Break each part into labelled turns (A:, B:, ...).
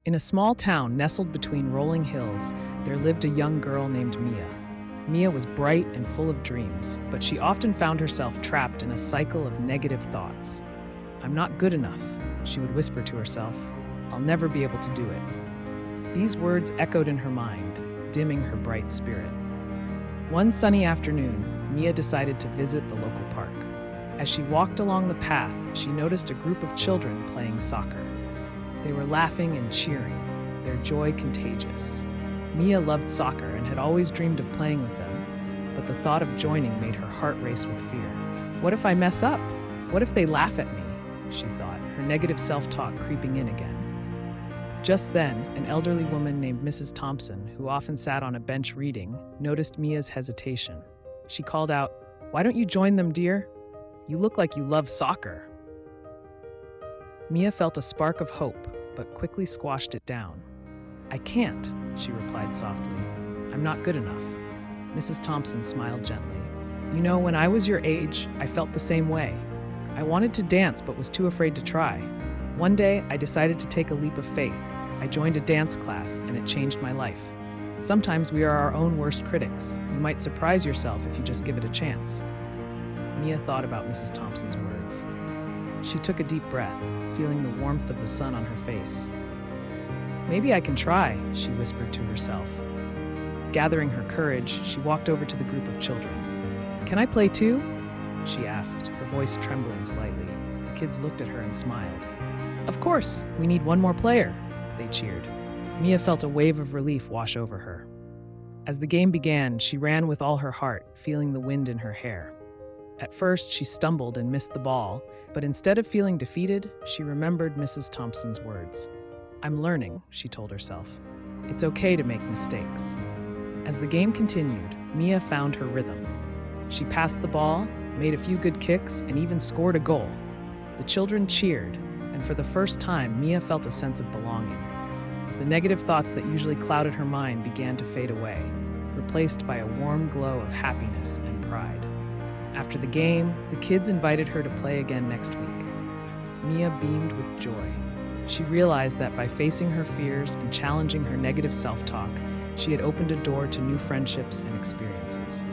A: In a small town nestled between rolling hills, there lived a young girl named Mia. Mia was bright and full of dreams, but she often found herself trapped in a cycle of negative thoughts. "I'm not good enough," she would whisper to herself. "I'll never be able to do it." These words echoed in her mind, dimming her bright spirit. One sunny afternoon, Mia decided to visit the local park. As she walked along the path, she noticed a group of children playing soccer. They were laughing and cheering, their joy contagious. Mia loved soccer and had always dreamed of playing with them, but the thought of joining made her heart race with fear. "What if I mess up? What if they laugh at me?" she thought, her negative self-talk creeping in again. Just then, an elderly woman named Mrs. Thompson, who often sat on a bench reading, noticed Mia's hesitation. She called out, "Why don't you join them, dear? You look like you love soccer." Mia felt a spark of hope, but quickly squashed it down. "I can't," she replied softly. "I'm not good enough." Mrs. Thompson smiled gently. "You know, when I was your age, I felt the same way. I wanted to dance but was too afraid to try. One day, I decided to take a leap of faith. I joined a dance class, and it changed my life. Sometimes we are our own worst critics. You might surprise yourself if you just give it a chance." Mia thought about Mrs. Thompson's words. She took a deep breath, feeling the warmth of the sun on her face. "Maybe I can try," she whispered to herself. Gathering her courage, she walked over to the group of children. "Can I play too?" she asked, her voice trembling slightly. The kids looked at her and smiled. "Of course, we need one more player," they cheered. Mia felt a wave of relief wash over her. As the game began, she ran with all her heart, feeling the wind in her hair. At first, she stumbled and missed the ball, but instead of feeling defeated, she remembered Mrs. Thompson's words. "I'm learning," she told herself. "It's okay to make mistakes." As the game continued, Mia found her rhythm. She passed the ball, made a few good kicks, and even scored a goal. The children cheered, and for the first time, Mia felt a sense of belonging. The negative thoughts that usually clouded her mind began to fade away, replaced by a warm glow of happiness and pride. After the game, the kids invited her to play again next week. Mia beamed with joy. She realized that by facing her fears and challenging her negative self-talk, she had opened a door to new friendships and experiences.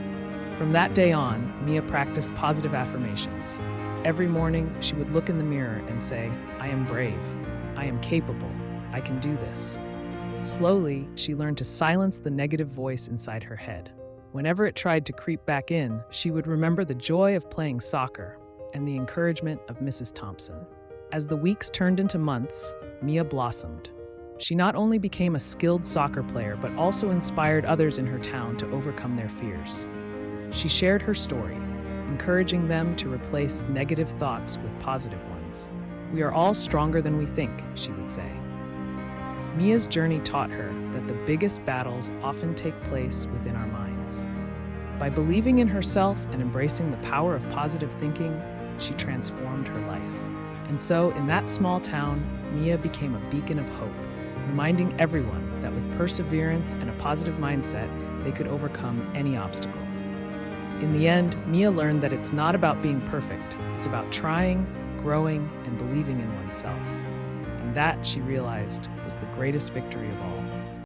A: From that day on, Mia practiced positive affirmations. Every morning, she would look in the mirror and say, "I am brave. I am capable. I can do this." Slowly, she learned to silence the negative voice inside her head. Whenever it tried to creep back in, she would remember the joy of playing soccer and the encouragement of Mrs. Thompson. As the weeks turned into months, Mia blossomed. She not only became a skilled soccer player, but also inspired others in her town to overcome their fears. She shared her story, encouraging them to replace negative thoughts with positive ones. "We are all stronger than we think," she would say. Mia's journey taught her that the biggest battles often take place within our minds. By believing in herself and embracing the power of positive thinking, she transformed her life. And so, in that small town, Mia became a beacon of hope, reminding everyone that with perseverance and a positive mindset, they could overcome any obstacle. In the end, Mia learned that it's not about being perfect, it's about trying, growing, and believing in oneself. And that, she realized, was the greatest victory of all.